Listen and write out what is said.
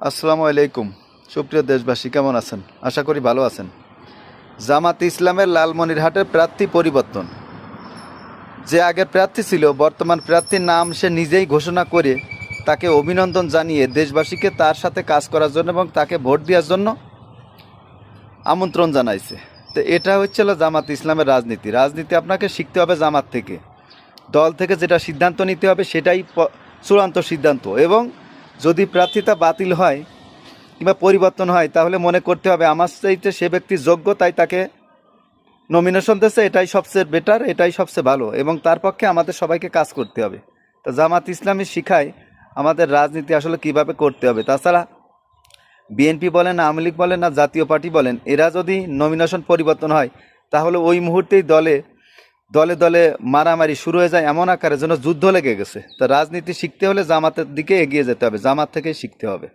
আসসালামু আলাইকুম। সুপ্রিয় দেশবাসী, কেমন আছেন? আশা করি ভালো আছেন। জামাত ইসলামের লালমনিরহাটের প্রার্থী পরিবর্তন। যে আগের প্রার্থী ছিল, বর্তমান প্রার্থীর নাম সে নিজেই ঘোষণা করে তাকে অভিনন্দন জানিয়ে দেশবাসীকে তার সাথে কাজ করার জন্য এবং তাকে ভোট দেওয়ার জন্য আমন্ত্রণ জানাইছে। তো এটা হচ্ছিল জামাত ইসলামের রাজনীতি। রাজনীতি আপনাকে শিখতে হবে জামাত থেকে। দল থেকে যেটা সিদ্ধান্ত নিতে হবে সেটাই চূড়ান্ত সিদ্ধান্ত, এবং যদি প্রার্থিতা বাতিল হয় কিংবা পরিবর্তন হয় তাহলে মনে করতে হবে আমার চাইতে সে ব্যক্তি যোগ্য, তাই তাকে নমিনেশন দিয়েছে, এটাই সবচেয়ে বেটার, এটাই সবচেয়ে ভালো, এবং তার পক্ষে আমাদের সবাইকে কাজ করতে হবে। তো জামাত ইসলামী শিখায় আমাদের রাজনীতি আসলে কিভাবে করতে হবে। তাছাড়া বিএনপি বলেন, আওয়ামী লীগ বলেন, না জাতীয় পার্টি বলেন, এরা যদি নমিনেশন পরিবর্তন হয় তাহলে ওই মুহূর্তেই দলে দলে দলে মারামারি শুরু হয়ে যায়, এমন আকারে যেন যুদ্ধ লেগে গেছে। তা রাজনীতি শিখতে হলে জামাতের দিকে এগিয়ে যেতে হবে, জামাত থেকেই শিখতে হবে।